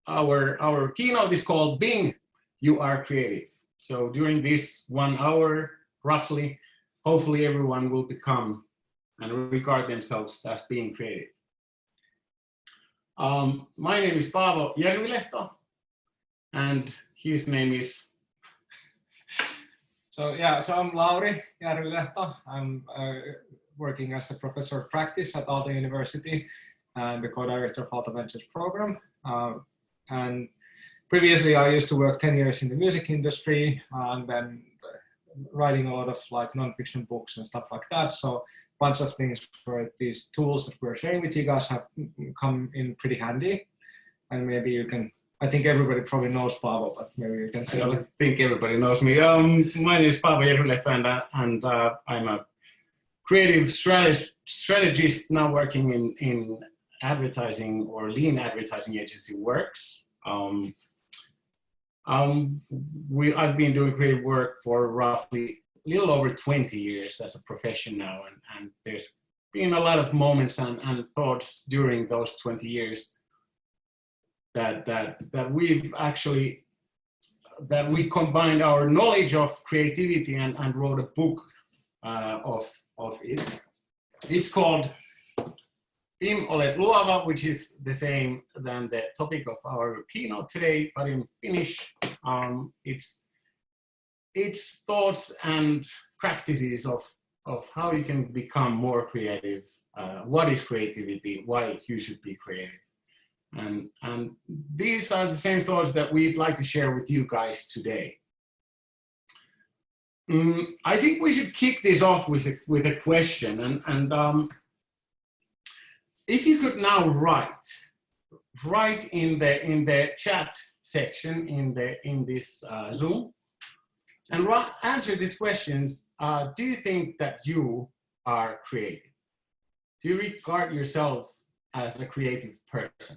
our keynote is called Being You Are Creative. So during this 1 hour, roughly, hopefully everyone will become and regard themselves as being creative. My name is Paavo Järvilehto, and his name is... So I'm Lauri Järvilehto. I'm working as a professor of practice at Aalto University and the co-director of Aalto Ventures program. And previously I used to work 10 years in the music industry and then writing a lot of like non-fiction books and stuff like that. So a bunch of things where these tools that we're sharing with you guys have come in pretty handy. And maybe you can, I think everybody probably knows Paavo, but maybe you can say. I think everybody knows me. My name is Paavo Järvilehto, and I'm a creative strategist now working in advertising or lean advertising agency Wörks. I've been doing creative work for roughly a little over 20 years as a profession now, and there's been a lot of moments and thoughts during those 20 years that we combined our knowledge of creativity and wrote a book of it. It's called Pim olet luova, which is the same than the topic of our keynote today, but in Finnish. It's thoughts and practices of how you can become more creative, what is creativity, why you should be creative. And these are the same thoughts that we'd like to share with you guys today. I think we should kick this off with a question, and if you could now write in the chat section in this Zoom, and answer these questions. Do you think that you are creative? Do you regard yourself as a creative person?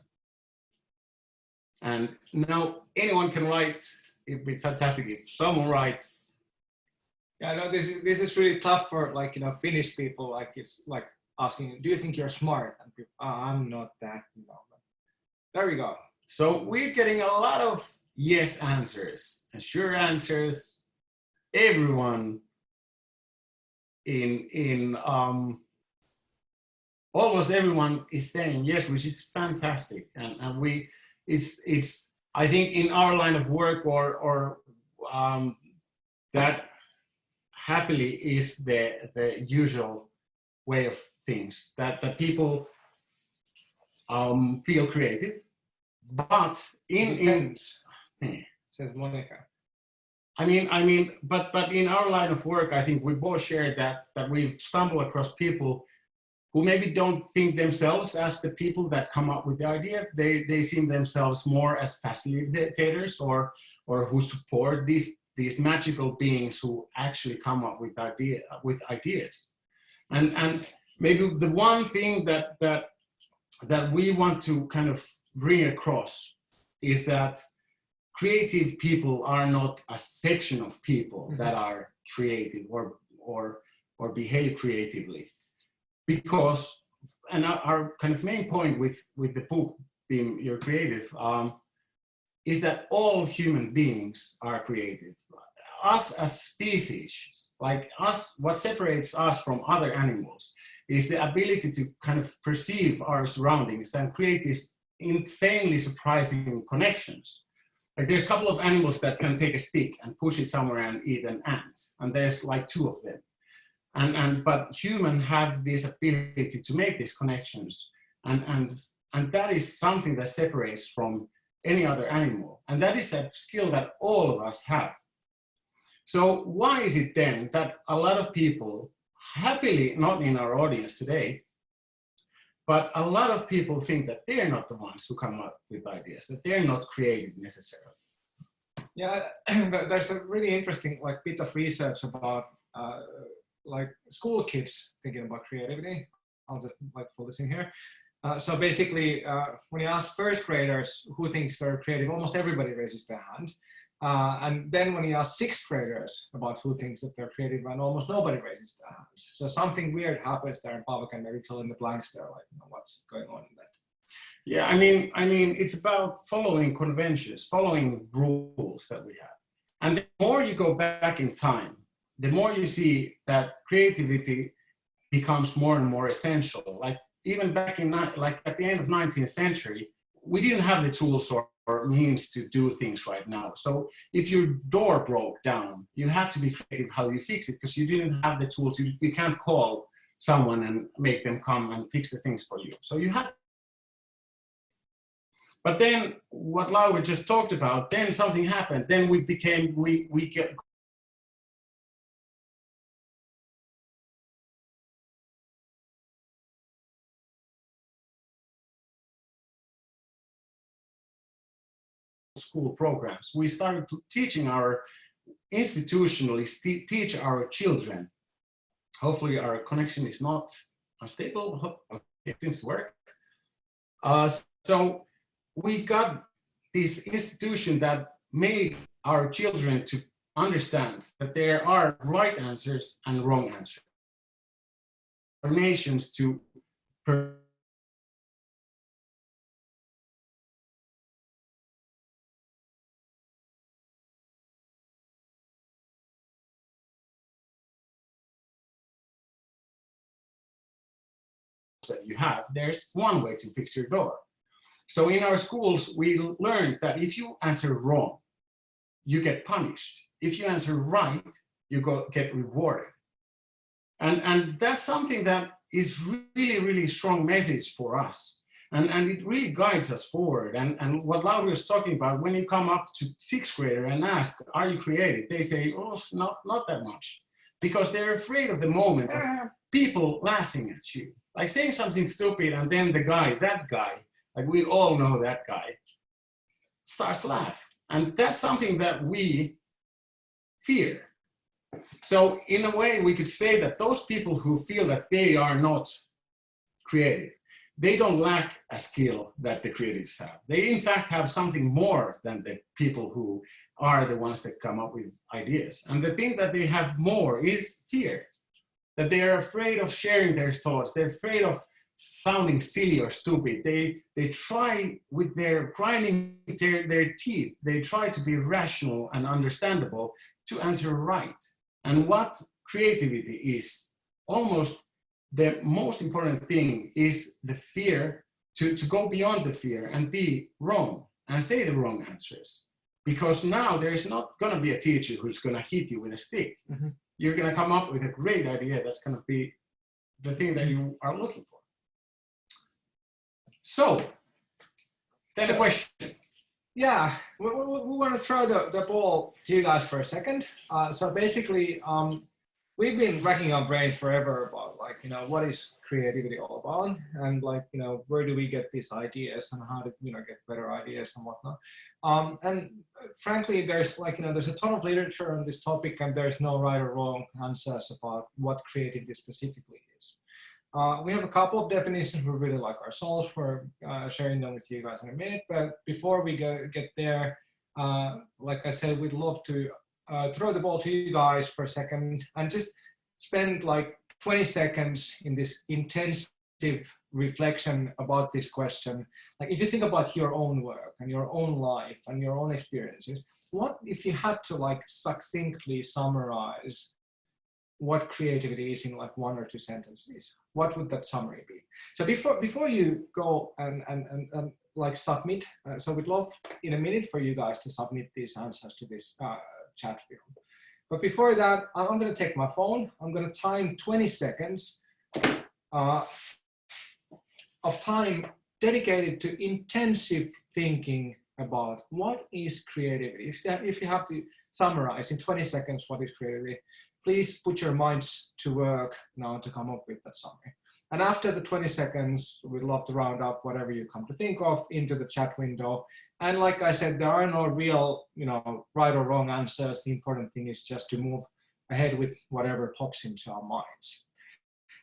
And now anyone can write. It'd be fantastic if someone writes. Yeah, no, this is really tough for Finnish people. Like it's like asking, do you think you're smart? And people, I'm not that. There we go. So we're getting a lot of yes answers and sure answers. Everyone in almost everyone is saying yes, which is fantastic, and it's I think in our line of work or that happily is the usual way of things, that people feel creative, but says Monica. I mean, but in our line of work, I think we both share that we've stumbled across people who maybe don't think themselves as the people that come up with the idea. They see themselves more as facilitators or who support these magical beings who actually come up with ideas. And maybe the one thing that we want to kind of bring across is that creative people are not a section of people that are creative or behave creatively, because, and our kind of main point with the book being You're Creative is that all human beings are creative. Us as species, like us, what separates us from other animals is the ability to kind of perceive our surroundings and create these insanely surprising connections. Like there's a couple of animals that can take a stick and push it somewhere and eat an ant, and there's like 2 of them. But humans have this ability to make these connections, and that is something that separates from any other animal, and that is a skill that all of us have. So why is it then that a lot of people, happily not in our audience today, but a lot of people think that they're not the ones who come up with ideas, that they're not creative necessarily? Yeah, there's a really interesting bit of research about school kids thinking about creativity. I'll just pull this in here. So basically, when you ask first graders who thinks they're creative, almost everybody raises their hand. And then when you ask sixth graders about who thinks that they're creative, and almost nobody raises their hands. So something weird happens there, and Paavo can maybe fill in the blanks there, what's going on in that. Yeah, I mean, it's about following conventions, following rules that we have. And the more you go back in time, the more you see that creativity becomes more and more essential. Like even back in, like at the end of 19th century, we didn't have the tools or means to do things right now. So if your door broke down, you had to be creative how you fix it because you didn't have the tools. You can't call someone and make them come and fix the things for you. So you had. But then what Lauri just talked about, then something happened. Then we get school programs. We started teaching our institutionally teach our children. Hopefully our connection is not unstable. It seems to work. So we got this institution that made our children to understand that there are right answers and wrong answers. Nations to that you have, there's one way to fix your door. So in our schools, we learned that if you answer wrong, you get punished. If you answer right, you get rewarded. And that's something that is really, really strong message for us. And it really guides us forward. And what Lauri was talking about, when you come up to sixth grader and ask, are you creative? They say, oh, not that much. Because they're afraid of the moment of people laughing at you. Like saying something stupid and then that guy, like we all know that guy, starts laughing. And that's something that we fear. So in a way, we could say that those people who feel that they are not creative, they don't lack a skill that the creatives have. They in fact have something more than the people who are the ones that come up with ideas. And the thing that they have more is fear, that they are afraid of sharing their thoughts. They're afraid of sounding silly or stupid. They try with their grinding their teeth, they try to be rational and understandable to answer right. And what creativity is, almost the most important thing is the fear, to go beyond the fear and be wrong and say the wrong answers. Because now there's not going to be a teacher who's going to hit you with a stick. Mm-hmm. You're going to come up with a great idea that's going to be the thing that you are looking for. So, then a question. Yeah, we want to throw the ball to you guys for a second. So basically, we've been racking our brains forever about, like, what is creativity all about, and like, where do we get these ideas and how to, get better ideas and whatnot. And frankly, there's like, there's a ton of literature on this topic, and there's no right or wrong answers about what creativity specifically is. We have a couple of definitions we really like ourselves. We're sharing them with you guys in a minute. But before we get there, like I said, we'd love to throw the ball to you guys for a second and just spend like 20 seconds in this intensive reflection about this question. Like, if you think about your own work and your own life and your own experiences, what if you had to like succinctly summarize what creativity is in like 1 or 2 sentences? What would that summary be? So before you go and like submit, so we'd love in a minute for you guys to submit these answers to this chat field. But before that, I'm going to take my phone. I'm going to time 20 seconds of time dedicated to intensive thinking about what is creativity. If you have to summarize in 20 seconds what is creativity, please put your minds to work now to come up with that summary. And after the 20 seconds, we'd love to round up whatever you come to think of into the chat window. And like I said, there are no real, right or wrong answers. The important thing is just to move ahead with whatever pops into our minds.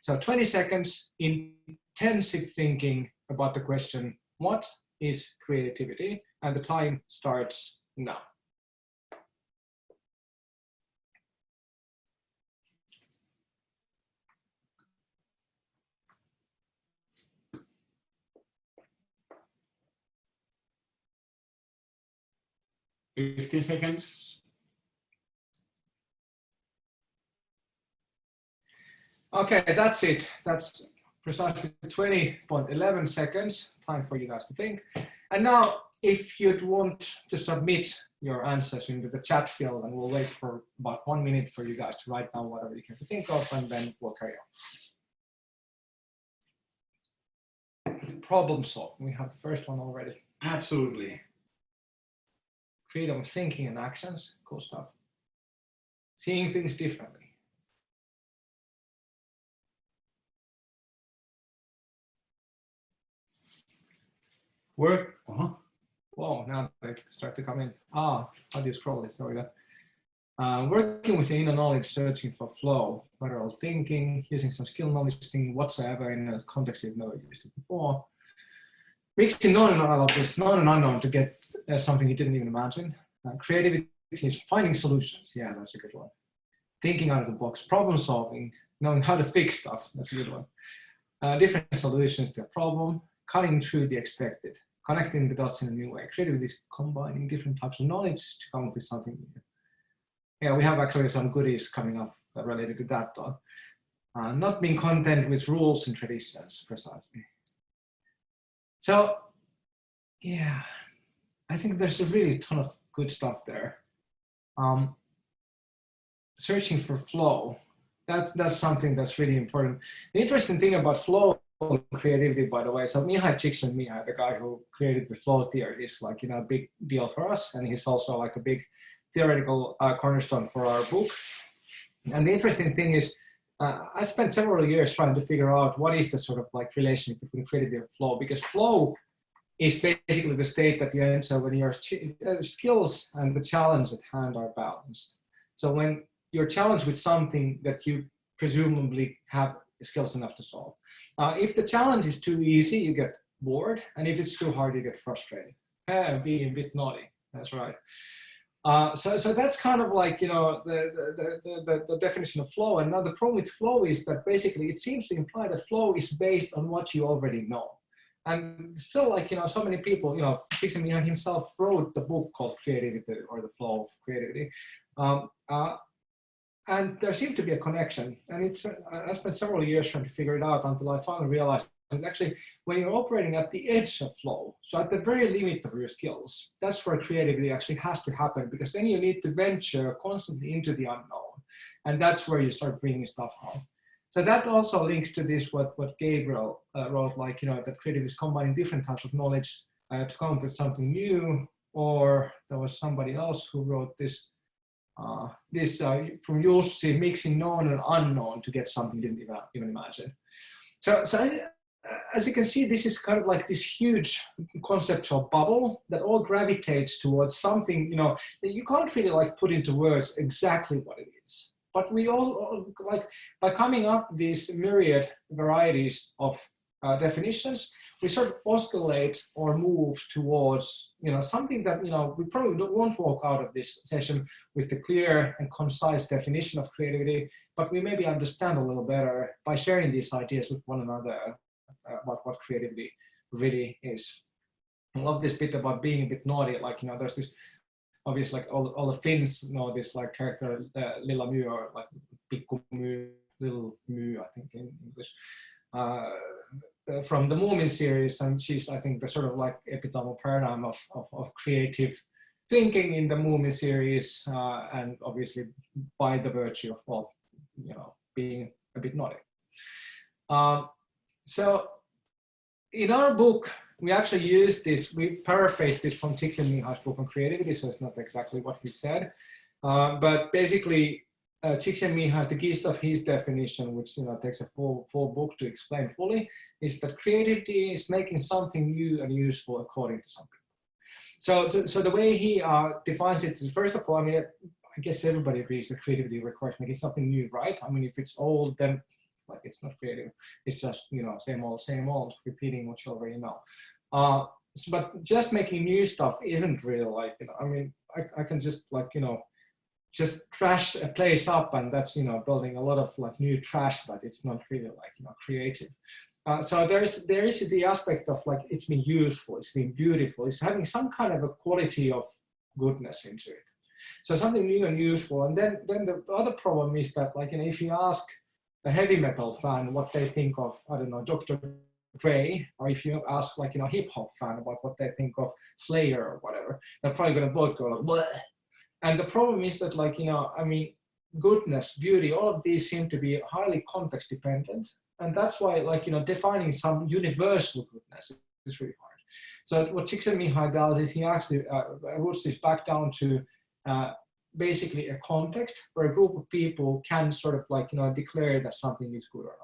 So 20 seconds, intensive thinking about the question, what is creativity? And the time starts now. 15 seconds. Okay, that's it. That's precisely 20.11 seconds. Time for you guys to think. And now, if you'd want to submit your answers into the chat field, and we'll wait for about 1 minute for you guys to write down whatever you can think of, and then we'll carry on. Problem solve. We have the first one already. Absolutely. Freedom of thinking and actions. Cool stuff. Seeing things differently. Work. Whoa, now they start to come in. How do you scroll this? There we go. Working with the inner knowledge, searching for flow, lateral thinking, using some skill knowledge thing whatsoever in a context you've never used it before. Mixing known and unknown, known and unknown to get something you didn't even imagine. Creativity is finding solutions. Yeah, that's a good one. Thinking out of the box, problem solving, knowing how to fix stuff. That's a good one. Different solutions to a problem, cutting through the expected, connecting the dots in a new way. Creativity is combining different types of knowledge to come up with something new. Yeah, we have actually some goodies coming up related to that one. Not being content with rules and traditions, precisely. So, yeah, I think there's a really ton of good stuff there. Searching for flow, that's something that's really important. The interesting thing about flow and creativity, by the way, so Mihai Csikszentmihalyi, the guy who created the flow theory, is like, a big deal for us, and he's also like a big theoretical cornerstone for our book. And the interesting thing is, I spent several years trying to figure out what is the sort of like relationship between creativity and flow, because flow is basically the state that you enter when your skills and the challenge at hand are balanced. So when you're challenged with something that you presumably have skills enough to solve. If the challenge is too easy, you get bored, and if it's too hard, you get frustrated. Being a bit naughty, that's right. So that's kind of like, the definition of flow. And now the problem with flow is that basically it seems to imply that flow is based on what you already know. And still, like, so many people, Csikszentmihalyi himself wrote the book called Creativity, or The Flow of Creativity. And there seemed to be a connection. And I spent several years trying to figure it out until I finally realized that actually, when you're operating at the edge of flow, so at the very limit of your skills, that's where creativity actually has to happen, because then you need to venture constantly into the unknown. And that's where you start bringing stuff home. So that also links to this, what Gabriel wrote, like, that creativity is combining different types of knowledge to come up with something new. Or there was somebody else who wrote this, from Jussi, mixing known and unknown to get something you didn't even imagine. So as you can see, this is kind of like this huge conceptual bubble that all gravitates towards something, that you can't really like put into words exactly what it is. But we all, like, by coming up with these myriad varieties of definitions, we sort of oscillate or move towards, something that, we probably won't walk out of this session with a clear and concise definition of creativity, but we maybe understand a little better by sharing these ideas with one another about what creativity really is. I love this bit about being a bit naughty, like, there's this obvious, like all the Finns know this like character, Lilla My, or like Pikku My, Little My, I think in English. From the Moomin series, and she's, I think, the sort of like epitomal paradigm of creative thinking in the Moomin series, and obviously by the virtue of, well, being a bit naughty. So in our book, we actually used this, we paraphrased this from Csikszentmihalyi's book on creativity, so it's not exactly what he said, but basically, Csikszentmihalyi, the gist of his definition, which takes a full book to explain fully, is that creativity is making something new and useful according to some people. So the way he defines it is, first of all, I mean, I guess everybody agrees that creativity requires making something new, right? I mean, if it's old, then like it's not creative. It's just same old, repeating what you already know. But just making new stuff isn't real. Like I mean, I can just like just trash a place up, and that's building a lot of like new trash, but it's not really like creative. So there is the aspect of like it's being useful, it's being beautiful, it's having some kind of a quality of goodness into it. So something new and useful. And then the other problem is that, like, you know, if you ask a heavy metal fan what they think of, I don't know, Dr. Dre, or if you ask, like, you know, hip hop fan about what they think of Slayer or whatever, they're probably going to both go like, bleh. And the problem is that, like, you know, I mean, goodness, beauty, all of these seem to be highly context dependent. And that's why, like, you know, defining some universal goodness is really hard. So what Csikszentmihalyi does is he actually roots this back down to basically a context where a group of people can sort of, like, you know, declare that something is good or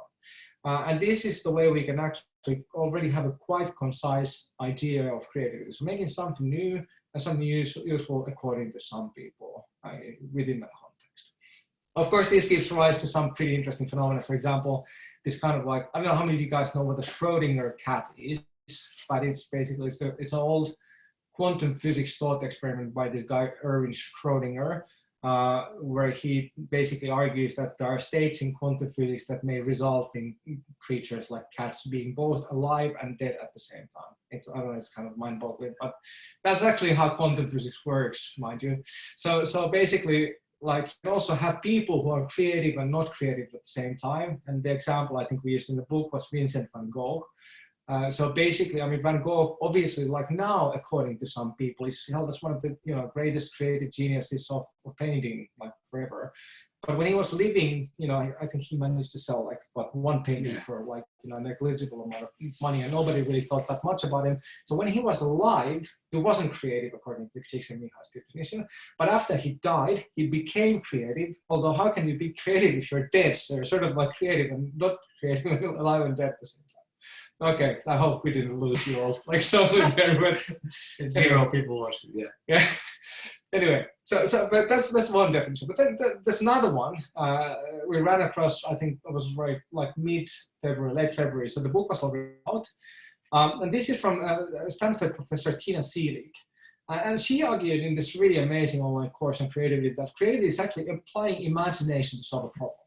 not. And this is the way we can actually already have a quite concise idea of creativity. So making something new and something useful according to some people within the context. Of course, this gives rise to some pretty interesting phenomena. For example, this kind of, like, I don't know how many of you guys know what the Schrödinger cat is, but it's basically, it's an old quantum physics thought experiment by this guy, Erwin Schrödinger, where he basically argues that there are states in quantum physics that may result in creatures like cats being both alive and dead at the same time. I don't know, it's kind of mind-boggling, but that's actually how quantum physics works, mind you. So basically, like, you also have people who are creative and not creative at the same time. And the example I think we used in the book was Vincent van Gogh. So basically, I mean, Van Gogh, obviously, like now, according to some people, is held as one of the, you know, greatest creative geniuses of painting, like, forever. But when he was living, you know, I think he managed to sell, like, what, one painting for, like, you know, a negligible amount of money, and nobody really thought that much about him. So when he was alive, he wasn't creative according to Csikszentmihalyi's definition. But after he died, he became creative. Although, how can you be creative if you're dead? So you're sort of like creative and not creative, alive and dead at the same time. Okay, I hope we didn't lose you all. Like, so very much. Zero people watching. Yeah. Anyway, but that's one definition. But then there's another one we ran across. I think it was very, like, mid-February, late February. So the book was already out, and this is from Stanford professor Tina Seelig, and she argued in this really amazing online course on creativity that creativity is actually applying imagination to solve a problem.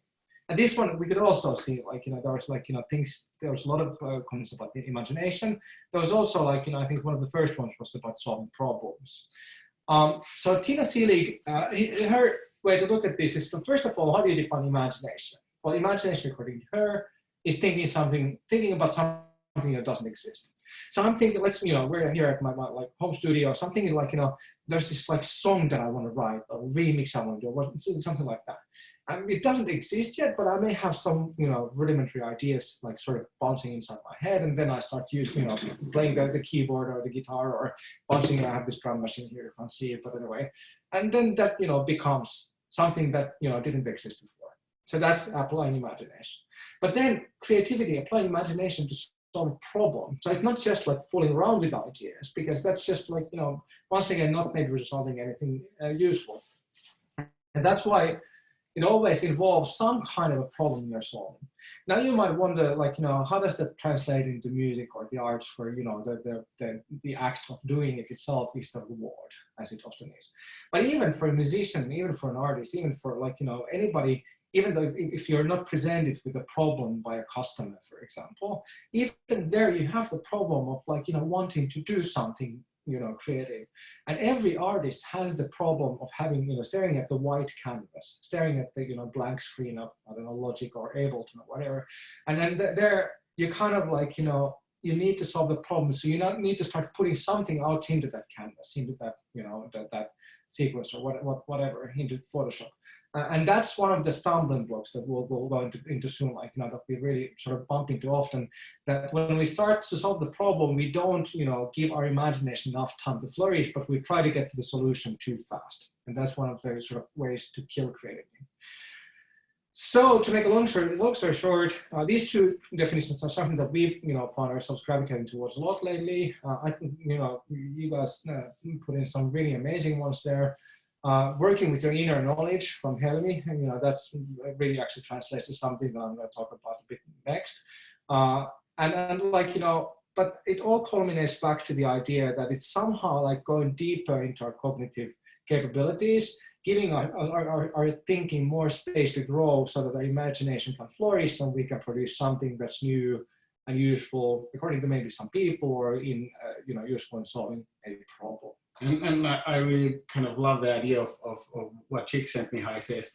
And this one, we could also see, like, you know, there was, like, you know, things, there was a lot of comments about the imagination. There was also, like, you know, I think one of the first ones was about solving problems. So Tina Seelig, her way to look at this is, first of all, how do you define imagination? Well, imagination, according to her, is thinking about something that doesn't exist. So I'm thinking, let's, you know, we're here at my like home studio, so I'm thinking, like, you know, there's this, like, song that I want to write, or remix I want to do, or something like that. And it doesn't exist yet, but I may have some, you know, rudimentary ideas, like, sort of bouncing inside my head, and then I start using, you know, playing the keyboard or the guitar, or bouncing. I have this drum machine here, you can't see it, but anyway. And then that, you know, becomes something that, you know, didn't exist before. So that's applying imagination. But then creativity, applying imagination to solve a problem. So it's not just, like, fooling around with ideas, because that's just, like, you know, once again, not maybe resolving anything useful. And that's why it always involves some kind of a problem you're solving. Now you might wonder, like, you know, how does that translate into music or the arts, for, you know, the act of doing it itself is the reward, as it often is. But even for a musician, even for an artist, even for, like, you know, anybody, even though if you're not presented with a problem by a customer, for example, even there you have the problem of, like, you know, wanting to do something, you know, creative. And every artist has the problem of having, you know, staring at the white canvas, staring at the, you know, blank screen of, I don't know, Logic or Ableton or whatever. And then there you kind of, like, you know, you need to solve the problem. So you need to start putting something out into that canvas, into that, you know, that sequence or whatever, into Photoshop. And that's one of the stumbling blocks that we'll go into soon, like, you know, that we really sort of bump into often, that when we start to solve the problem, we don't, you know, give our imagination enough time to flourish, but we try to get to the solution too fast. And that's one of the sort of ways to kill creativity. So to make a long story short, these two definitions are something that we've, you know, found ourselves gravitating towards a lot lately. I think, you know, you guys put in some really amazing ones there. Working with your inner knowledge from Helmi, and, you know, that's really actually translates to something that I'm going to talk about a bit next. And like, you know, but it all culminates back to the idea that it's somehow like going deeper into our cognitive capabilities, giving our thinking more space to grow so that our imagination can flourish and we can produce something that's new and useful, according to maybe some people, or in, you know, useful in solving a problem. And I really kind of love the idea of what Csikszentmihalyi says,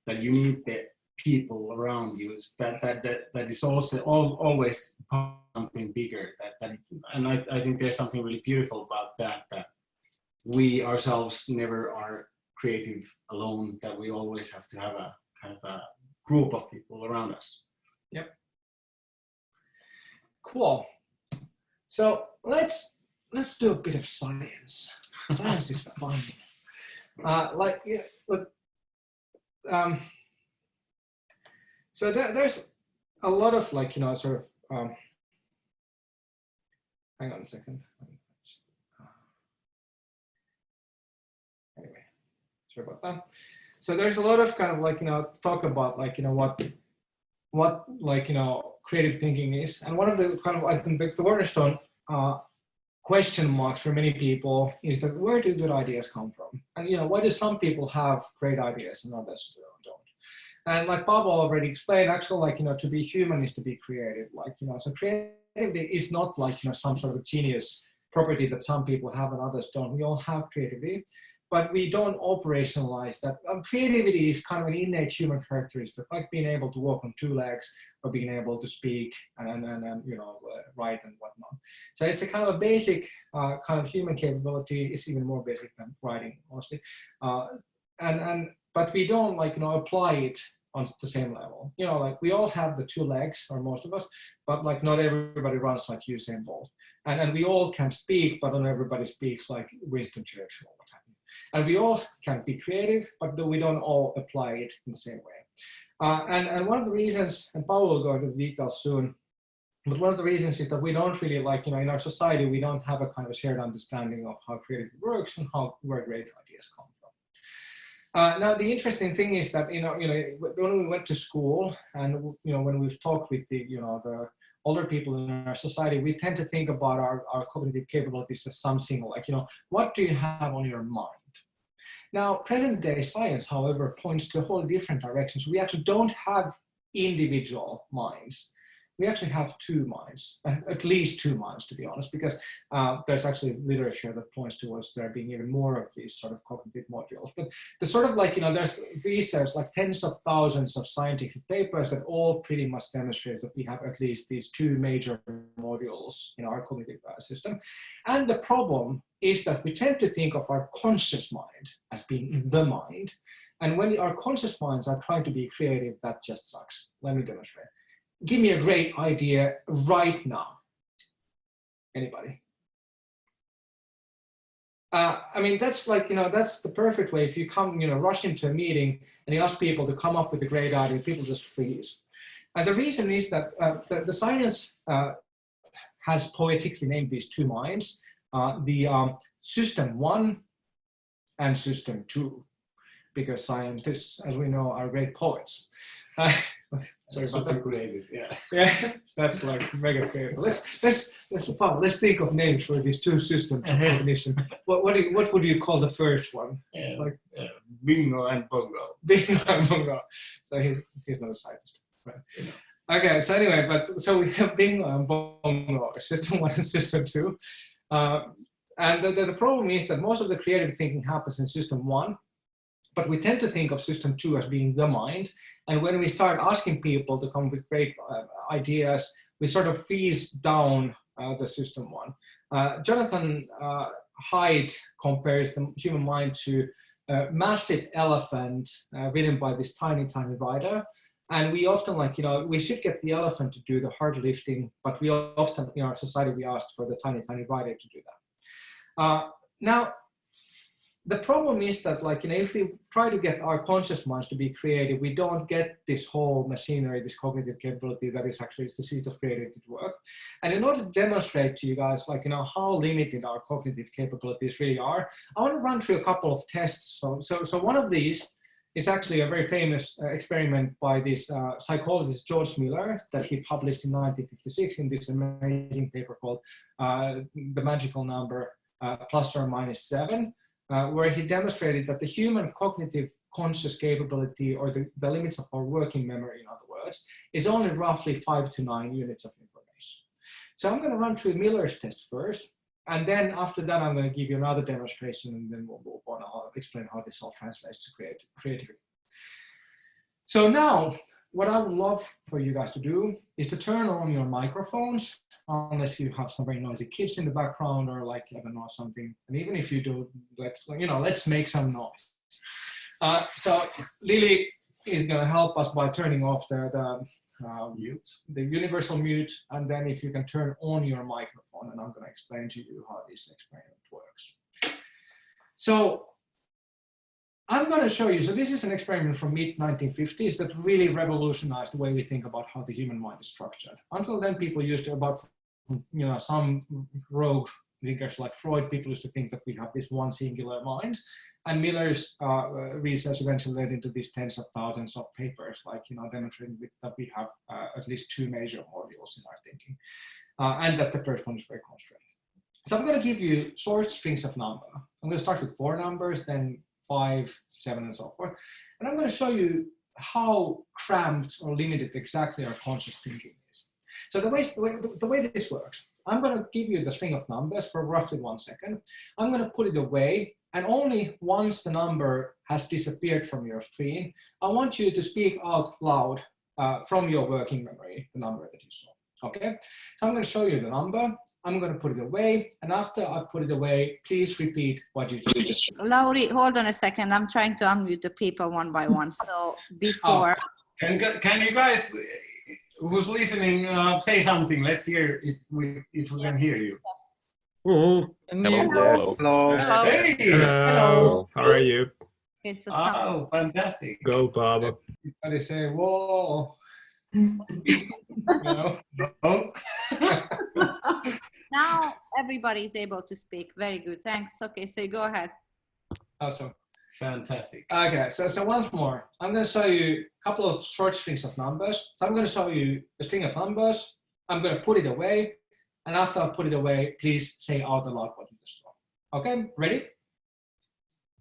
that you need the people around you, that is also always something bigger. And I think there's something really beautiful about that we ourselves never are creative alone, that we always have to have a kind of a group of people around us. Yep. Cool. So let's do a bit of science. Science is fun. So there's a lot of sort of. Hang on a second. Anyway, sorry about that. So there's a lot of kind of talk about what creative thinking is, and one of the kind of, I think, the cornerstone question marks for many people is that where do good ideas come from? And why do some people have great ideas and others don't? And like Paavo already explained, actually, to be human is to be creative. So creativity is not some sort of genius property that some people have and others don't. We all have creativity, but we don't operationalize that. Creativity is kind of an innate human characteristic, like being able to walk on two legs or being able to speak and write and whatnot. So it's a kind of basic kind of human capability. It's even more basic than writing, honestly. But we don't apply it on the same level. We all have the two legs, or most of us, but not everybody runs like Usain Bolt. And we all can speak, but not everybody speaks like Winston Churchill. And we all can be creative, but we don't all apply it in the same way. And one of the reasons, and Paavo will go into the details soon, but one of the reasons is that we don't really in our society, we don't have a kind of shared understanding of how creativity works and where great ideas come from. Now, the interesting thing is that, when we went to school and, when we've talked with the older people in our society, we tend to think about our cognitive capabilities as something like, what do you have on your mind? Now, present day science, however, points to a whole different directions. We actually don't have individual minds. We actually have two minds, at least two minds, to be honest, because there's actually literature that points towards there being even more of these sort of cognitive modules. But the sort of there's research, tens of thousands of scientific papers that all pretty much demonstrate that we have at least these two major modules in our cognitive system. And the problem is that we tend to think of our conscious mind as being the mind. And when our conscious minds are trying to be creative, that just sucks. Let me demonstrate. Give me a great idea right now. Anybody? I mean, that's that's the perfect way. If you come, rush into a meeting and you ask people to come up with a great idea, people just freeze. And the reason is that the science has poetically named these two minds, the system 1 and system 2, because scientists, as we know, are great poets. Sorry about that. Creative, yeah. Yeah, that's mega creative. Let's think of names for these two systems of cognition. What would you call the first one? Bingo and Bongo. Bingo and Bongo. So he's not a scientist, right? Yeah. Okay. So anyway, so we have Bingo and Bongo, system 1 and system 2, and the problem is that most of the creative thinking happens in system 1. But we tend to think of system 2 as being the mind. And when we start asking people to come with great ideas, we sort of freeze down the system 1. Jonathan Haidt compares the human mind to a massive elephant ridden by this tiny, tiny rider. And we often we should get the elephant to do the hard lifting, but we often, in our society, we ask for the tiny, tiny rider to do that. Now, the problem is that, if we try to get our conscious minds to be creative, we don't get this whole machinery, this cognitive capability that is actually the seat of creativity to work. And in order to demonstrate to you guys, how limited our cognitive capabilities really are, I want to run through a couple of tests. So one of these is actually a very famous experiment by this psychologist, George Miller, that he published in 1956 in this amazing paper called The Magical Number ±7. Where he demonstrated that the human cognitive conscious capability, or the limits of our working memory, in other words, is only roughly 5 to 9 units of information. So I'm going to run through Miller's test first. And then after that, I'm going to give you another demonstration, and then we'll move on. I'll explain how this all translates to creativity. So now, what I would love for you guys to do is to turn on your microphones, unless you have some very noisy kids in the background or like, I don't know, something. And even if you do, let's make some noise. So Lily is going to help us by turning off the universal mute, and then if you can turn on your microphone, and I'm going to explain to you how this experiment works. So I'm going to show you, so this is an experiment from mid-1950s that really revolutionized the way we think about how the human mind is structured. Until then, people used to, about, some rogue thinkers like Freud, people used to think that we have this one singular mind. And Miller's research eventually led into these tens of thousands of papers, like, demonstrating that we have at least two major modules in our thinking, and that the first one is very constrained. So I'm going to give you short strings of numbers. I'm going to start with 4 numbers, then 5, 7, and so forth. And I'm going to show you how cramped or limited exactly our conscious thinking is. So the way this works, I'm going to give you the string of numbers for roughly 1 second. I'm going to put it away, and only once the number has disappeared from your screen, I want you to speak out loud from your working memory, the number that you saw. Okay? So I'm going to show you the number. I'm going to put it away, and after I put it away, please repeat what you just said. Lauri, hold on a second. I'm trying to unmute the people one by one. So before... Can you guys, who's listening, say something? Let's hear if we can hear you. Hello. Yes. Hello. Hello. Hey! Hello. How are you? Okay, so Oh, fantastic. Go, Paavo. Everybody say, whoa. Oh. now everybody is able to speak. Very good. Thanks. Okay, so go ahead. Awesome. Fantastic. Okay, so once more, I'm going to show you a couple of short strings of numbers. So I'm going to show you a string of numbers. I'm going to put it away. And after I put it away, please say out aloud what you just saw. Okay, ready?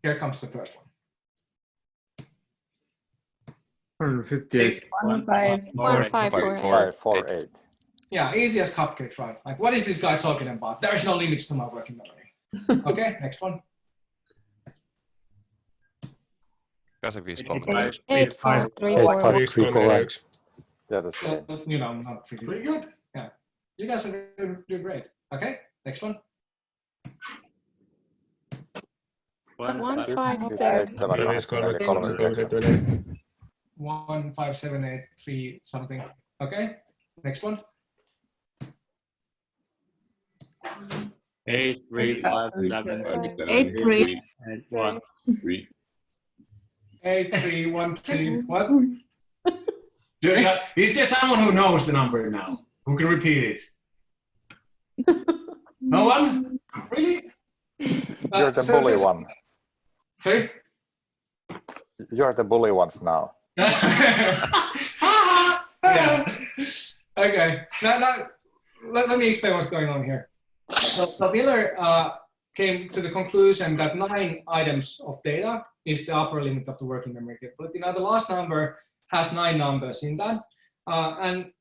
Here comes the first one. 158. 548. Yeah, easy as cupcakes, right? Like, what is this guy talking about? There's no limits to my working memory. Okay, next one. 8534. Yeah, that's it. Not pretty good. Yeah, you guys are doing great. Okay, next one. 15783 something. Okay, next one. 8357 8313. What? Is there someone who knows the number now? Who can repeat it? No one? Really? You're the bully one. Sorry? You're the bully ones now. Yeah. Okay. Now, let me explain what's going on here. So Miller came to the conclusion that 9 items of data is the upper limit of the working memory capability. Now, the last number has 9 numbers in that. And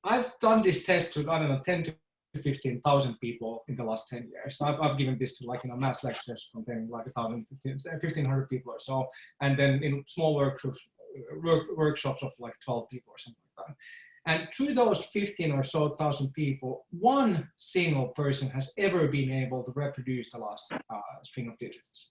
I've done this test to, 10 to 15,000 people in the last 10 years. So I've given this to mass lectures containing 1,500 people or so. And then in small workshops of 12 people or something like that. And through those 15 or so thousand people, one single person has ever been able to reproduce the last string of digits.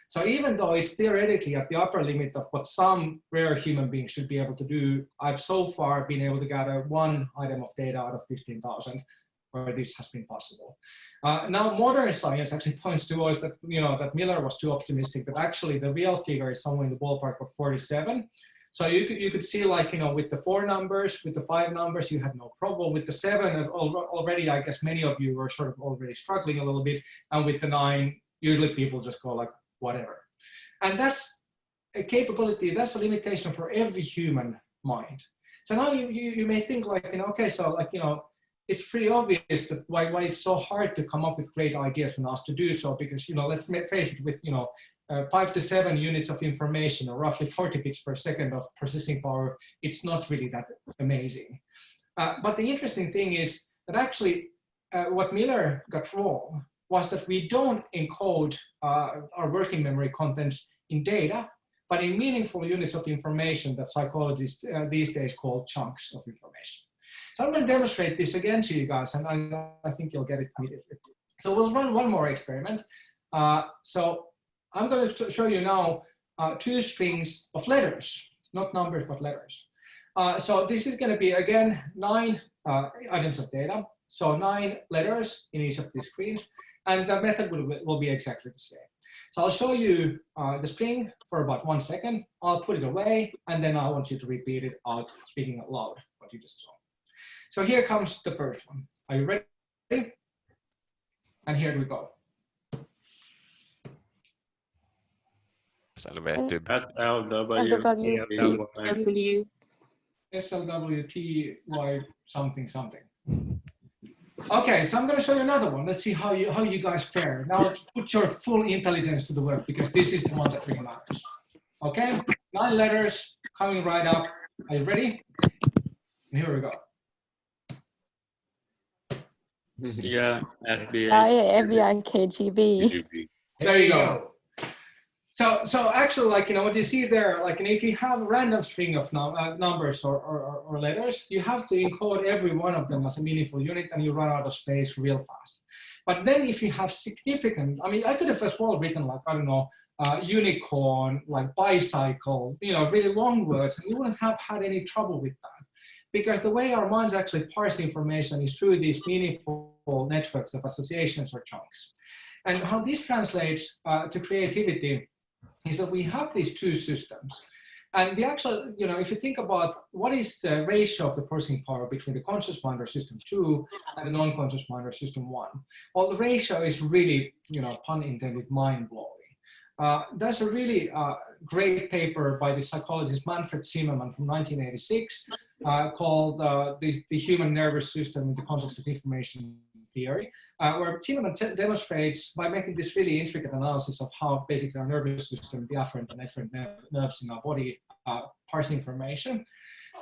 So even though it's theoretically at the upper limit of what some rare human being should be able to do, I've so far been able to gather 1 item of data out of 15,000 where this has been possible. Now modern science actually points towards that, that Miller was too optimistic, that actually the real figure is somewhere in the ballpark of 47. So you could see with the 4 numbers, with the 5 numbers, you had no problem. With the 7, already, I guess many of you were sort of already struggling a little bit. And with the 9, usually people just go whatever. And that's a capability, that's a limitation for every human mind. So now you may think okay, so it's pretty obvious that why it's so hard to come up with great ideas when asked to do so, because, let's face it, with, 5 to 7 units of information, or roughly 40 bits per second of processing power, it's not really that amazing. But the interesting thing is that actually what Miller got wrong was that we don't encode our working memory contents in data, but in meaningful units of information that psychologists these days call chunks of information. So I'm going to demonstrate this again to you guys, and I think you'll get it immediately. So we'll run one more experiment. So I'm going to show you now 2 strings of letters, not numbers, but letters. So this is going to be, again, 9 items of data. So 9 letters in each of these screens, and the method will be exactly the same. So I'll show you the string for about 1 second. I'll put it away, and then I want you to repeat it out, speaking out loud, what you just saw. So here comes the first one. Are you ready? And here we go. Selvetty. SLW. SLWTY something something. Okay, so I'm going to show you another one. Let's see how you guys fare. Now put your full intelligence to the work, because this is the one that really matters. Okay, 9 letters coming right up. Are you ready? And here we go. Yeah, FBI, KGB. There you go. So actually, like, what you see there, like, if you have a random string of numbers or letters, you have to encode every one of them as a meaningful unit, and you run out of space real fast. But then if you have significant, I could have as well written, like, I don't know, unicorn, like bicycle, really long words, and you wouldn't have had any trouble with that. Because the way our minds actually parse information is through these meaningful networks of associations or chunks. And how this translates to creativity is that we have these 2 systems. And the actual, if you think about what is the ratio of the processing power between the conscious mind or system 2 and the non-conscious mind or system 1, well, the ratio is really, pun intended, mind-blowing. There's a really great paper by the psychologist Manfred Zimmermann from 1986 called the Human Nervous System in the Context of Information Theory, where Zimmermann demonstrates, by making this really intricate analysis of how basically our nervous system, the afferent and efferent nerves in our body parse information.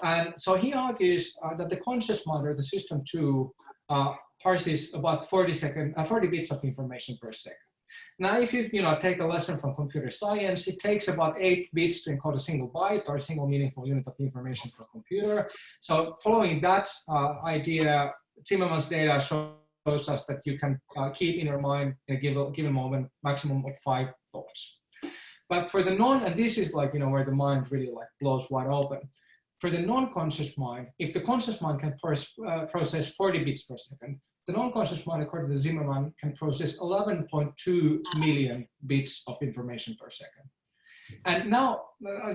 And so he argues that the conscious mind, or the system 2, parses about 40 bits of information per second. Now, if you take a lesson from computer science, it takes about 8 bits to encode a single byte or a single meaningful unit of information for a computer. So following that idea, Zimmermann's data shows us that you can keep in your mind in a given moment maximum of 5 thoughts. But for the and this is like, where the mind really like blows wide open. For the non-conscious mind, if the conscious mind can process 40 bits per second, the non-conscious mind, according to Zimmermann, can process 11.2 million bits of information per second. And now,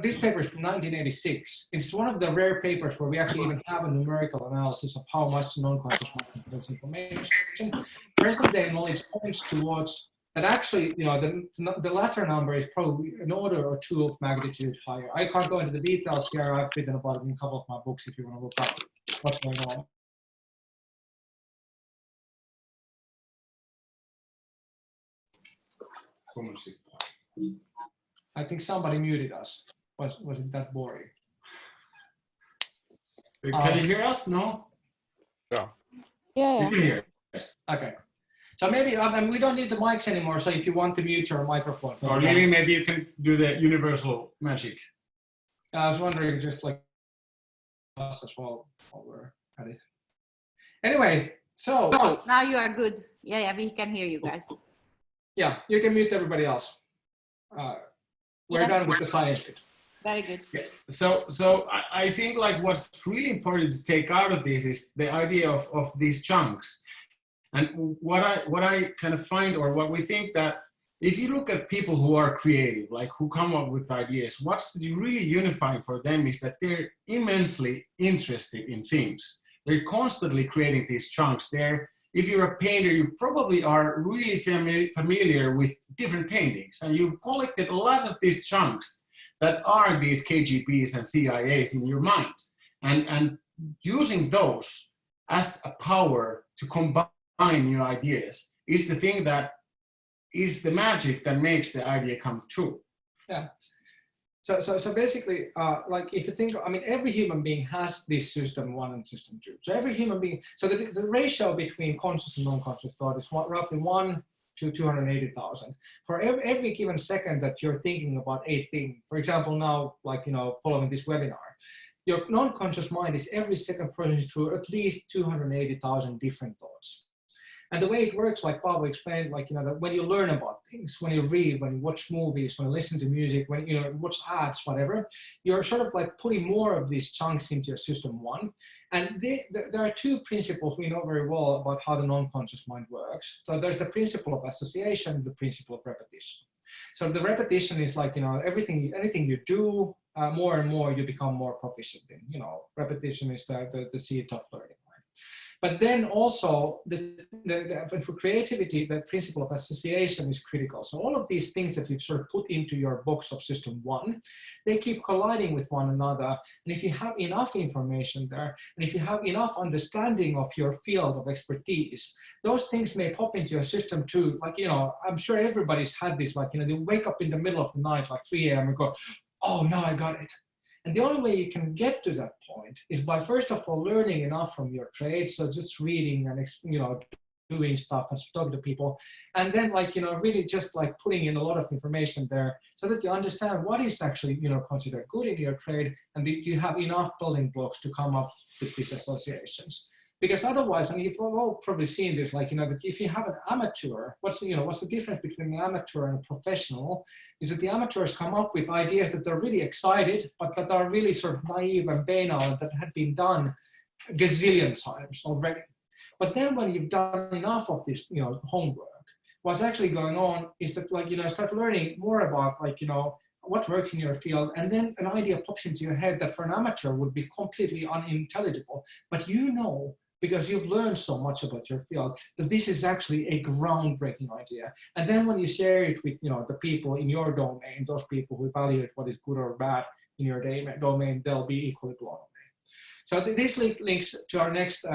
this paper is from 1986. It's one of the rare papers where we actually even have a numerical analysis of how much the non-conscious mind can process information. Present-day knowledge points towards that actually, the latter number is probably an order or 2 of magnitude higher. I can't go into the details here. I've written about it in a couple of my books if you want to look up what's going on. I think somebody muted us. Was it that boring? Can you hear us? No? Yeah. You can hear us. Okay. So maybe, we don't need the mics anymore, so if you want to mute your microphone. Or maybe you can do the universal magic. I was wondering, just like us as well, while we're at it. Anyway, so. Now you are good. Yeah, we can hear you guys. Yeah, you can mute everybody else. We're done with the science bit. Very good. Yeah. So I think like what's really important to take out of this is the idea of these chunks. And what I kind of find, or what we think, that if you look at people who are creative, like who come up with ideas, what's really unifying for them is that they're immensely interested in things. They're constantly creating these chunks. If you're a painter, you probably are really familiar with different paintings, and you've collected a lot of these chunks that are these KGBs and CIAs in your mind, and using those as a power to combine new ideas is the thing that is the magic that makes the idea come true. Yeah. So basically, like if you think, every human being has this system 1 and system 2. So every human being, so the ratio between conscious and non-conscious thought is roughly 1 to 280,000. For every given second that you're thinking about a thing, for example, now, like, following this webinar, your non-conscious mind is every second processing through at least 280,000 different thoughts. And the way it works, like Paavo explained, like, that when you learn about things, when you read, when you watch movies, when you listen to music, when you watch ads, whatever, you're sort of like putting more of these chunks into your system one. And there are two principles we know very well about how the non-conscious mind works. So there's the principle of association, the principle of repetition. So the repetition is like, anything you do, more and more you become more proficient in. Repetition is the seed of learning. But then also, for creativity, the principle of association is critical. So all of these things that you've sort of put into your box of system one, they keep colliding with one another. And if you have enough information there, and if you have enough understanding of your field of expertise, those things may pop into your system too. Like, I'm sure everybody's had this, like, they wake up in the middle of the night, like 3 a.m. and go, oh, now I got it. And the only way you can get to that point is by, first of all, learning enough from your trade. So just reading and, doing stuff and talking to people. And then, like, really just like putting in a lot of information there so that you understand what is actually, considered good in your trade. And you have enough building blocks to come up with these associations. Because otherwise, and you've all probably seen this, like, that if you have an amateur, what's the difference between an amateur and a professional is that the amateurs come up with ideas that they're really excited, but that are really sort of naive and banal, and that had been done a gazillion times already. But then when you've done enough of this, homework, what's actually going on is that, like, start learning more about, like, what works in your field, and then an idea pops into your head that for an amateur would be completely unintelligible, but because you've learned so much about your field, that this is actually a groundbreaking idea. And then when you share it with the people in your domain, those people who evaluate what is good or bad in your domain, they'll be equally blown away. So this links to our next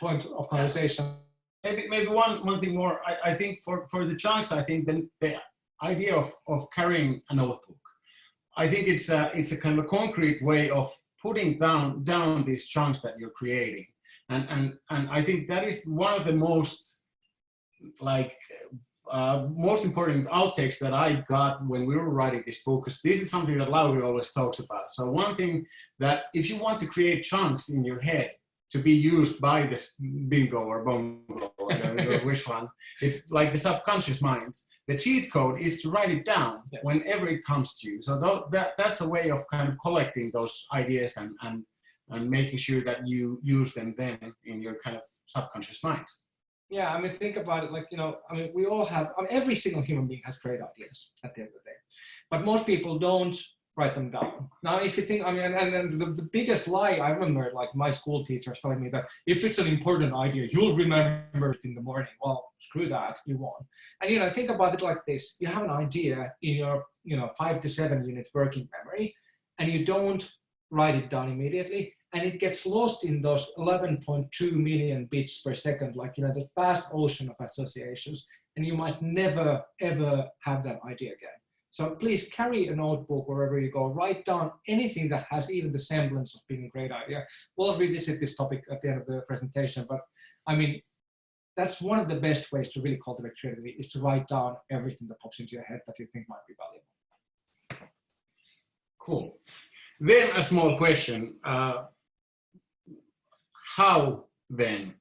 point of conversation. Maybe one thing more. I think for the chunks, I think the idea of carrying a notebook, I think it's a kind of a concrete way of putting down these chunks that you're creating. And I think that is one of the most important outtakes that I got when we were writing this book, because this is something that Lauri always talks about. So one thing that if you want to create chunks in your head to be used by this bingo or bongo, whatever which one, if like the subconscious mind, the cheat code is to write it down whenever it comes to you. So that's a way of kind of collecting those ideas and making sure that you use them then in your kind of subconscious mind. Yeah, think about it, like, we all have, every single human being has great ideas at the end of the day, but most people don't write them down. Now, if you think, and the biggest lie I remember, like my school teachers telling me that if it's an important idea, you'll remember it in the morning. Well, screw that, you won't. And, think about it like this. You have an idea in your, 5 to 7 unit working memory, and you don't write it down immediately, and it gets lost in those 11.2 million bits per second, like, this vast ocean of associations, and you might never, ever have that idea again. So please carry a notebook wherever you go, write down anything that has even the semblance of being a great idea. We'll revisit this topic at the end of the presentation, but that's one of the best ways to really cultivate creativity, is to write down everything that pops into your head that you think might be valuable. Cool. Then a small question. How then,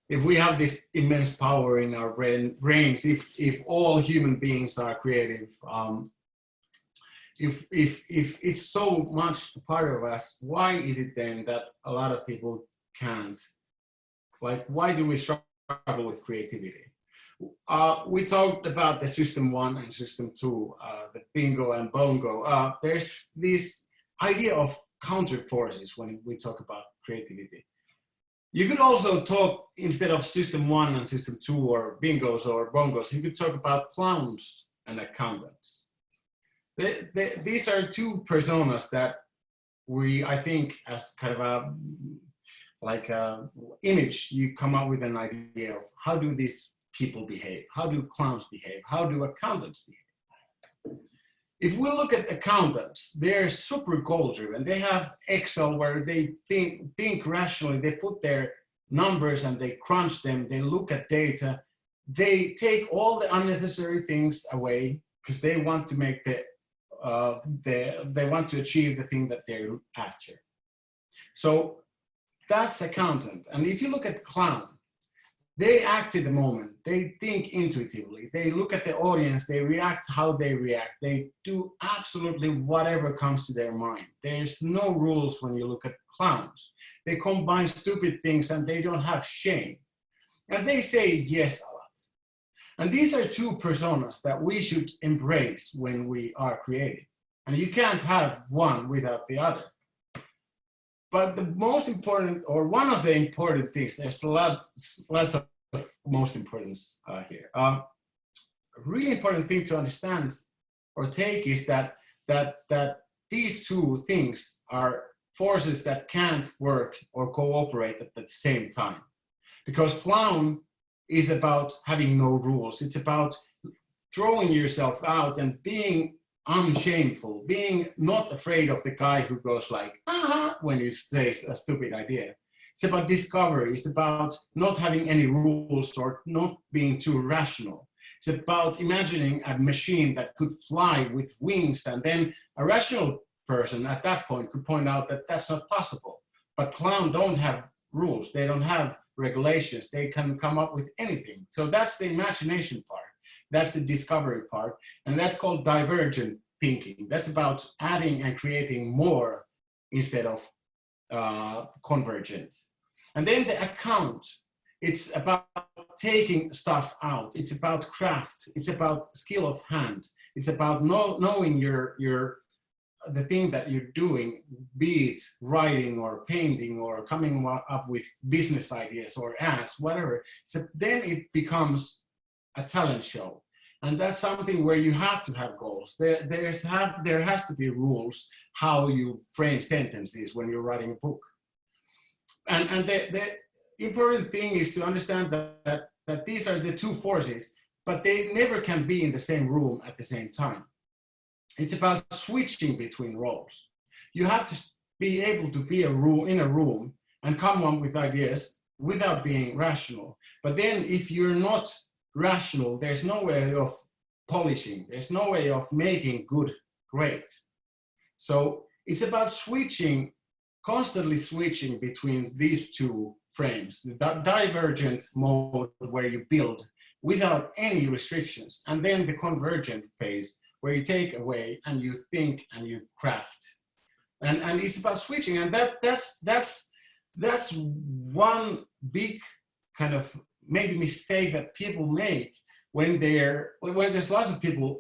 if we have this immense power in our brains, if all human beings are creative, if it's so much a part of us, why is it then that a lot of people can't? Like, why do we struggle with creativity? We talked about the system 1 and system 2, the bingo and bongo. There's this idea of counter forces when we talk about creativity. You could also talk, instead of system 1 and system 2 or bingos or bongos, you could talk about clowns and accountants. These are two personas that I think, as kind of a image, you come up with an idea of how do these people behave? How do clowns behave? How do accountants behave? If we look at accountants, they're super goal-driven. They have Excel where they think rationally. They put their numbers and they crunch them. They look at data. they take all the unnecessary things away because they want to make they want to achieve the thing that they're after. So that's accountant. And if you look at clown, they act in the moment, they think intuitively, they look at the audience, they react how they react, they do absolutely whatever comes to their mind. There's no rules when you look at clowns. They combine stupid things and they don't have shame. And they say yes a lot. And these are two personas that we should embrace when we are creative. And you can't have one without the other. But the most important, or one of the important things, there's lots of most importance here. A really important thing to understand or take is that these two things are forces that can't work or cooperate at the same time. Because clown is about having no rules. It's about throwing yourself out and being unshameful, being not afraid of the guy who goes like, aha, when he says a stupid idea. It's about discovery. It's about not having any rules or not being too rational. It's about imagining a machine that could fly with wings, and then a rational person at that point could point out that that's not possible. But clowns don't have rules. They don't have regulations. They can come up with anything. So that's the imagination part. That's the discovery part. And that's called divergent thinking. That's about adding and creating more instead of convergence. And then the account, it's about taking stuff out. It's about craft. It's about skill of hand. It's about knowing the thing that you're doing, be it writing or painting or coming up with business ideas or ads, whatever. So then it becomes a talent show. And that's something where you have to have goals. There has to be rules how you frame sentences when you're writing a book. And the important thing is to understand that these are the two forces, but they never can be in the same room at the same time. It's about switching between roles. You have to be able to be in a room and come up with ideas without being rational. But then if you're not rational, there's no way of polishing. There's no way of making good great. So it's about switching, constantly switching between these two frames, the divergent mode where you build without any restrictions, and then the convergent phase where you take away and you think and you craft. And it's about switching, and that's one big kind of maybe mistake that people make when there's lots of people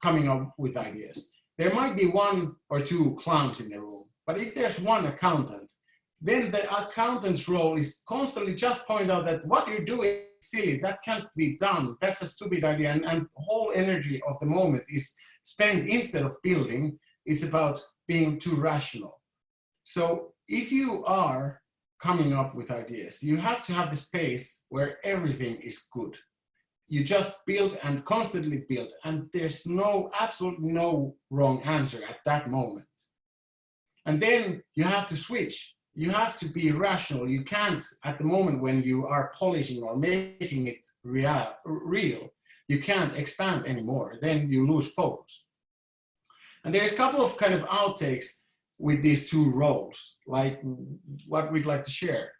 coming up with ideas. There might be one or two clowns in the room, but if there's one accountant, then the accountant's role is constantly just point out that what you're doing is silly, that can't be done, that's a stupid idea, and the whole energy of the moment is spent, instead of building, it's about being too rational. So if you are coming up with ideas, you have to have the space where everything is good. You just build and constantly build, and there's absolutely no wrong answer at that moment. And then you have to switch. You have to be rational. You can't, at the moment when you are polishing or making it real, you can't expand anymore. Then you lose focus. And there's a couple of kind of outtakes with these two roles, like what we'd like to share.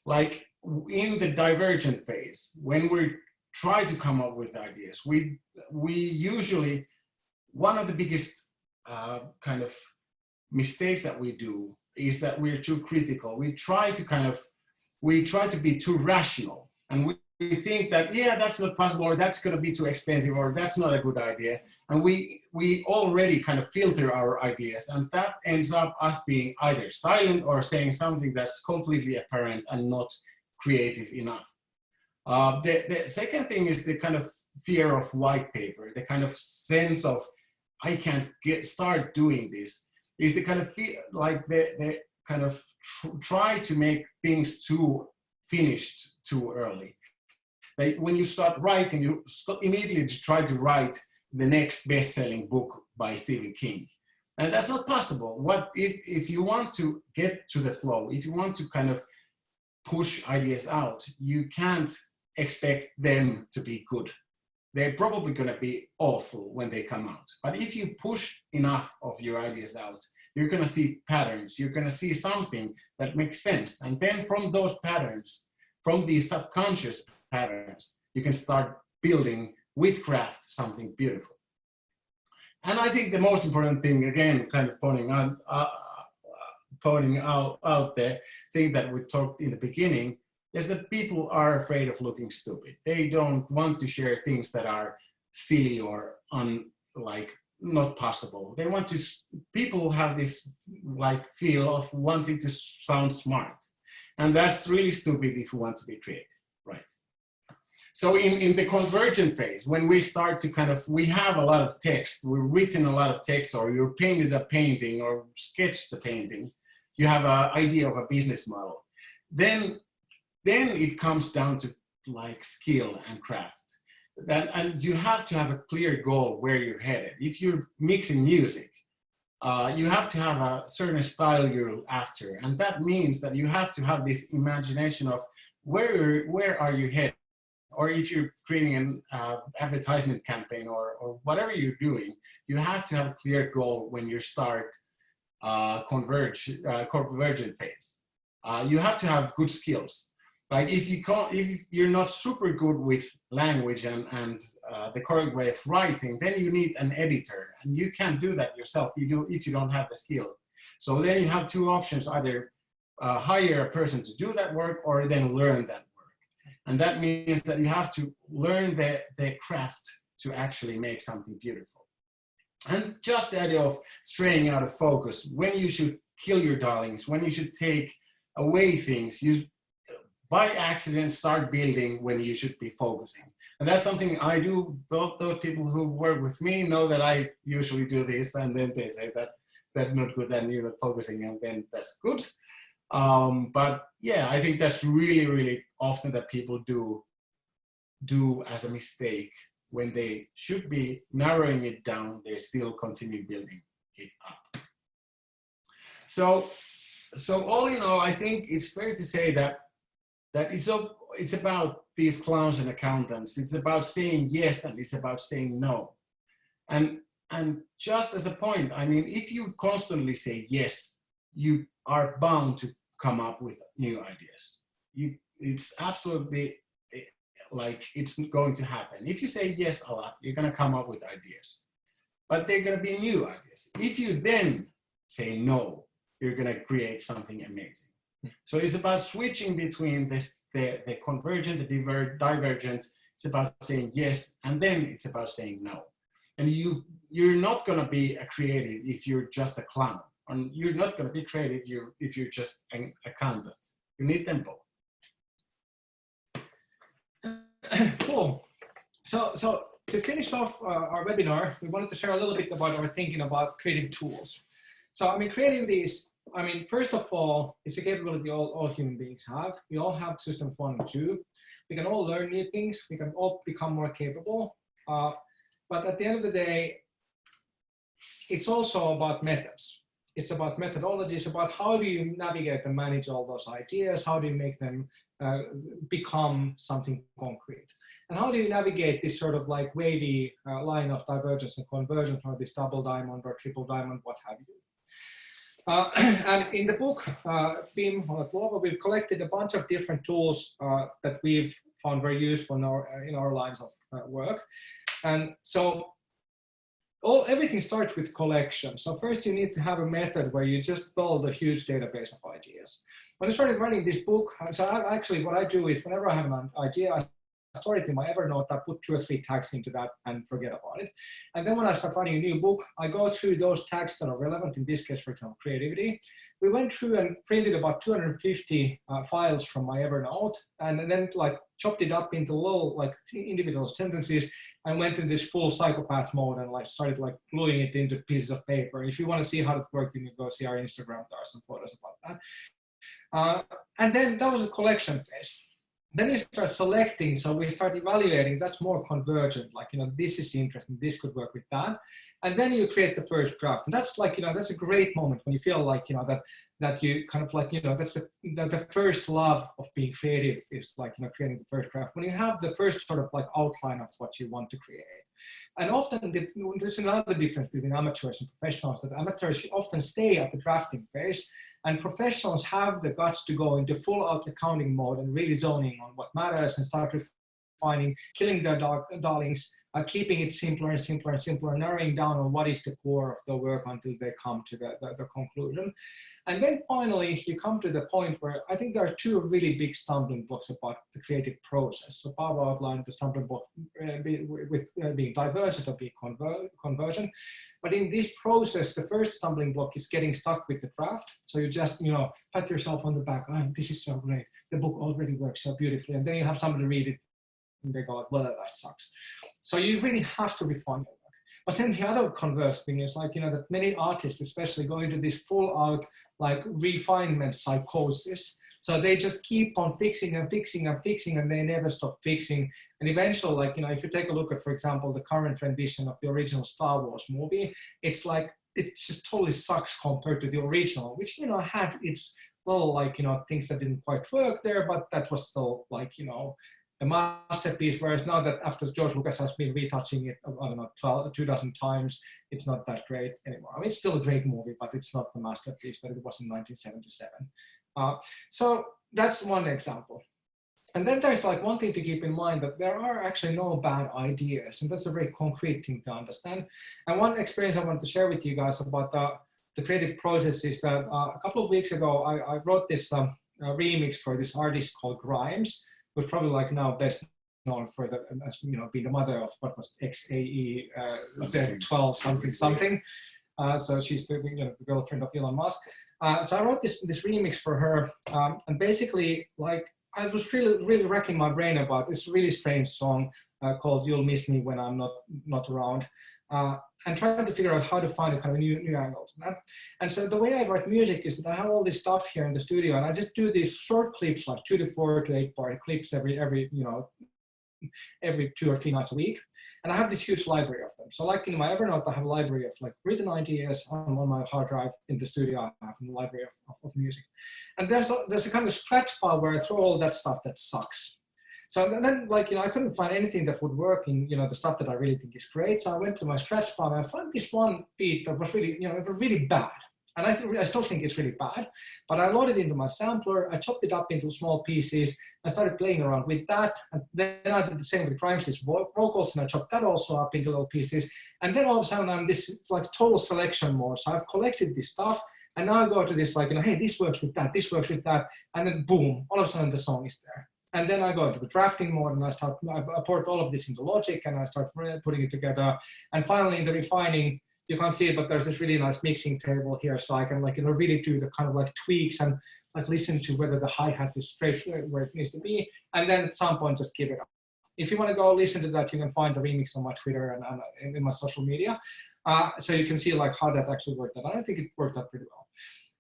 Like in the divergent phase, when we try to come up with ideas, we usually, one of the biggest kind of mistakes that we do is that we're too critical. We try to be too rational, and we think that, yeah, that's not possible, or that's going to be too expensive, or that's not a good idea. And we already kind of filter our ideas, and that ends up us being either silent or saying something that's completely apparent and not creative enough. The second thing is the kind of fear of white paper, the kind of sense of, I can't start doing this, is the kind of like the kind of try to make things too finished too early. Like when you start writing, you immediately try to write the next best-selling book by Stephen King. And that's not possible. What if you want to get to the flow, if you want to kind of push ideas out, you can't expect them to be good. They're probably going to be awful when they come out. But if you push enough of your ideas out, you're going to see patterns. You're going to see something that makes sense. And then from those patterns, from these subconscious patterns, you can start building with craft something beautiful. And I think the most important thing, again, kind of pointing out the thing that we talked in the beginning, is that people are afraid of looking stupid. They don't want to share things that are silly or not possible. They want to, people have this like feel of wanting to sound smart. And that's really stupid if you want to be creative, right? So in the convergent phase, when we start to kind of, we have a lot of text, we've written a lot of text, or you painted a painting or sketched a painting, you have an idea of a business model. Then it comes down to like skill and craft. And you have to have a clear goal where you're headed. If you're mixing music, you have to have a certain style you're after. And that means that you have to have this imagination of where are you headed? Or if you're creating an advertisement campaign or whatever you're doing, you have to have a clear goal when you start convergent phase. You have to have good skills. Like if you're not super good with language and the correct way of writing, then you need an editor, and you can't do that yourself if you don't have the skill. So then you have two options: either hire a person to do that work, or then learn that work. And that means that you have to learn the craft to actually make something beautiful. And just the idea of straying out of focus, when you should kill your darlings, when you should take away things, you by accident start building when you should be focusing. And that's something I do. Those people who work with me know that I usually do this, and then they say that that's not good and you're not focusing, and then that's good. But yeah, I think that's really, really often that people do as a mistake. When they should be narrowing it down, they still continue building it up. So all in all, I think it's fair to say that it's about these clowns and accountants. It's about saying yes and it's about saying no. And just as a point, I mean, if you constantly say yes, you are bound to come up with new ideas. It's absolutely like it's going to happen. If you say yes a lot, you're going to come up with ideas, but they're going to be new ideas. If you then say no, you're going to create something amazing. So it's about switching between the convergent, the divergent. It's about saying yes, and then it's about saying no. And you're not going to be a creative if you're just a clown, and you're not going to be creative if you're just an accountant. You need them both. Cool. So to finish off our webinar, we wanted to share a little bit about our thinking about creative tools. So I mean, creativity is, I mean, first of all, it's a capability all human beings have. We all have systems 1 and 2. We can all learn new things. We can all become more capable. But at the end of the day, it's also about methods. It's about methodologies, about how do you navigate and manage all those ideas? How do you make them become something concrete? And how do you navigate this sort of like wavy line of divergence and convergence, or this double diamond or triple diamond, what have you? And in the book, BIM on Global, we've collected a bunch of different tools that we've found very useful in our lines of work. And so everything starts with collection. So first you need to have a method where you just build a huge database of ideas. When I started writing this book, so actually what I do is whenever I have an idea, I store it in my Evernote, I put 2 or 3 tags into that and forget about it. And then when I start writing a new book, I go through those tags that are relevant, in this case, for example, creativity. We went through and printed about 250 files from my Evernote, and then like chopped it up into little like individual sentences, and went in this full psychopath mode and like started like gluing it into pieces of paper. If you want to see how it worked, you can go see our Instagram. There are some photos about that. And then that was a collection phase. Then you start selecting, so we start evaluating, that's more convergent, like, this is interesting, this could work with that. And then you create the first draft. And that's like, that's a great moment when you feel like, that you kind of like, that's the first love of being creative is like, creating the first draft. When you have the first sort of like outline of what you want to create. And often there's another difference between amateurs and professionals, that amateurs often stay at the drafting phase, and professionals have the guts to go into full out accounting mode and really zoning on what matters and start refining, killing their darlings, keeping it simpler and simpler and simpler, narrowing down on what is the core of the work until they come to the conclusion. And then finally, you come to the point where I think there are two really big stumbling blocks about the creative process. So Paavo outlined the stumbling block with being divergent or being convergent. But in this process, the first stumbling block is getting stuck with the draft. So you just, pat yourself on the back, oh, this is so great. The book already works so beautifully. And then you have somebody read it and they go, well, that sucks. So you really have to refine your work. But then the other converse thing is like, that many artists especially go into this full out like refinement psychosis. So they just keep on fixing and fixing and fixing, and they never stop fixing. And eventually, like, if you take a look at, for example, the current rendition of the original Star Wars movie, it's like, it just totally sucks compared to the original, which, had its little, like, things that didn't quite work there, but that was still like, a masterpiece, whereas now that after George Lucas has been retouching it, I don't know, 2 dozen times, it's not that great anymore. I mean, it's still a great movie, but it's not the masterpiece that it was in 1977. So that's one example. And then there's like one thing to keep in mind, that there are actually no bad ideas, and that's a very concrete thing to understand. And one experience I want to share with you guys about the creative process is that a couple of weeks ago, I wrote this remix for this artist called Grimes, who's probably like now best known for being the mother of what was XAE Z12 something. So she's the girlfriend of Elon Musk. So I wrote this remix for her, and basically, like, I was really racking my brain about this really strange song called "You'll Miss Me When I'm Not Around," and trying to figure out how to find a kind of new angle to that. And so the way I write music is that I have all this stuff here in the studio, and I just do these short clips, like 2 to 4 to 8 bar clips every 2 or 3 nights a week. And I have this huge library of them. So like in my Evernote, I have a library of like written ideas. On my hard drive in the studio, I have a library of music. And there's a kind of scratch file where I throw all that stuff that sucks. So then, like, I couldn't find anything that would work in, the stuff that I really think is great. So I went to my scratch file and I found this one beat that was really, it was really bad. And I still think it's really bad, but I loaded it into my sampler, I chopped it up into small pieces, I started playing around with that, and then I did the same with Grimes' vocals, and I chopped that also up into little pieces, and then all of a sudden I'm this like total selection mode. So I've collected this stuff, and now I go to this like, hey, this works with that, and then boom, all of a sudden the song is there. And then I go into the drafting mode, and I port all of this into Logic, and I start putting it together, and finally in the refining, you can't see it, but there's this really nice mixing table here, so I can like really do the kind of like tweaks and like listen to whether the hi-hat is straight where it needs to be, and then at some point just give it up. If you want to go listen to that, you can find the remix on my Twitter and in my social media, so you can see like how that actually worked out. I think it worked out pretty well.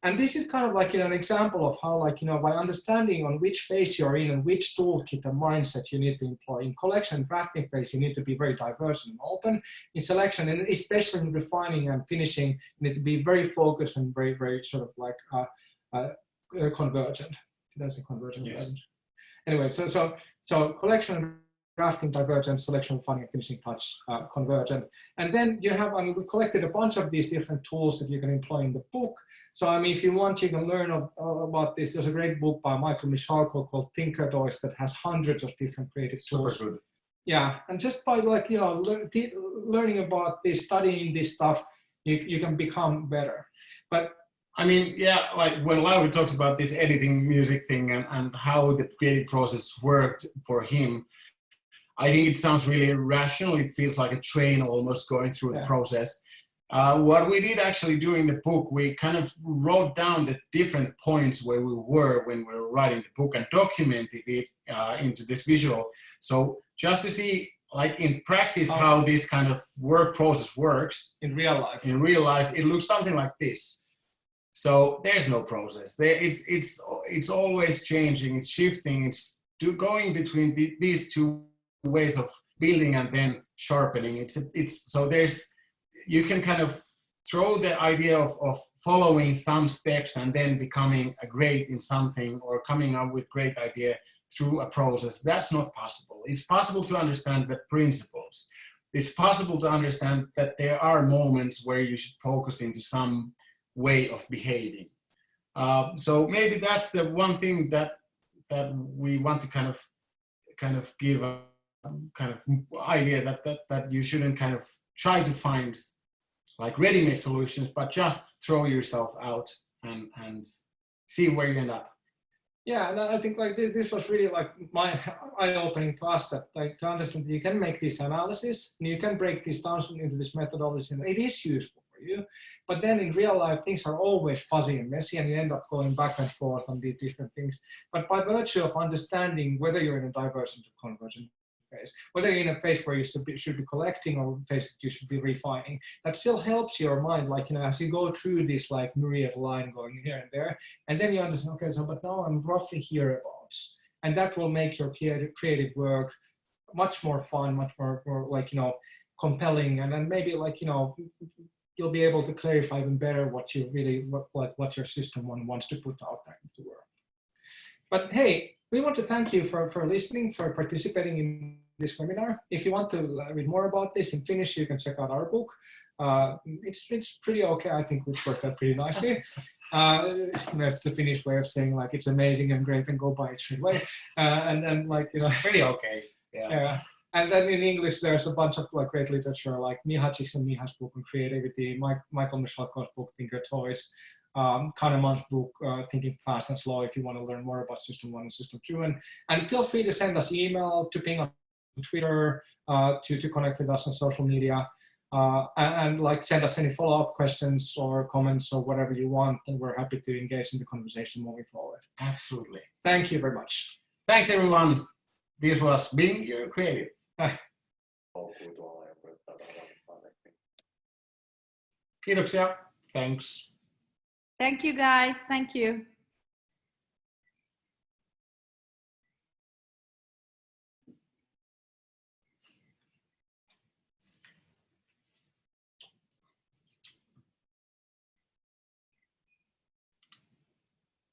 And this is kind of like an example of how, like, by understanding on which phase you're in and which toolkit and mindset you need to employ. In collection and drafting phase, you need to be very diverse and open. In selection, and especially in refining and finishing, you need to be very focused and very, very sort of like convergent. That's a convergent. Yes. Anyway, so collection and drafting, divergent, selection, refining, and finishing touch, convergent. And then you have, we collected a bunch of these different tools that you can employ in the book. So, if you want, you can learn about this. There's a great book by Michael Michalko called Tinkertoys that has hundreds of different creative tools. Super good. Yeah, and just by like, learning about this, studying this stuff, you can become better. But yeah, like when Lauri talks about this editing music thing and how the creative process worked for him, I think it sounds really rational. It feels like a train almost going through the process. What we did actually during the book, we kind of wrote down the different points where we were when we were writing the book and documented it into this visual. So just to see, like in practice, how this kind of work process works. In real life. In real life, it looks something like this. So there's no process. It's always changing, it's shifting, it's going between these two ways of building and then sharpening. So you can kind of throw the idea of following some steps and then becoming a great in something or coming up with great idea through a process. That's not possible. It's possible to understand the principles. It's possible to understand that there are moments where you should focus into some way of behaving. So maybe that's the one thing that we want to kind of give a kind of idea that you shouldn't kind of try to find like ready-made solutions, but just throw yourself out and see where you end up. Yeah, and I think like this was really like my eye-opening to us, that like to understand that you can make this analysis and you can break this down into this methodology, and it is useful for you. But then in real life, things are always fuzzy and messy, and you end up going back and forth on these different things. But by virtue of understanding whether you're in a divergent or convergent phase, whether you're in a phase where you should be collecting or a phase that you should be refining, that still helps your mind, like, you know, as you go through this like myriad line going here and there, and then you understand, okay, so but now I'm roughly hereabouts, and that will make your creative work much more fun, much more like, you know, compelling, and then maybe like, you know, you'll be able to clarify even better what you really what your system wants to put out there into the world. But hey, we want to thank you for listening, for participating in this webinar. If you want to read more about this in Finnish, you can check out our book. It's pretty okay. I think we've worked out pretty nicely. That's the Finnish way of saying like it's amazing and great and go buy it straight away. And then like, you know, Pretty okay. Yeah. And then in English, there's a bunch of like great literature, like Mihacic's and Miha's book on creativity, Michael Michalko's book, Thinker Toys, Kahneman's book, Thinking Fast and Slow, if you want to learn more about System 1 and System 2. And feel free to send us email, to ping on Twitter, to connect with us on social media, and like send us any follow-up questions or comments or whatever you want, and we're happy to engage in the conversation moving forward. Absolutely. Thank you very much. Thanks everyone. This was Being Your Creative. Kiitoksia. Thanks. Thank you, guys. Thank you.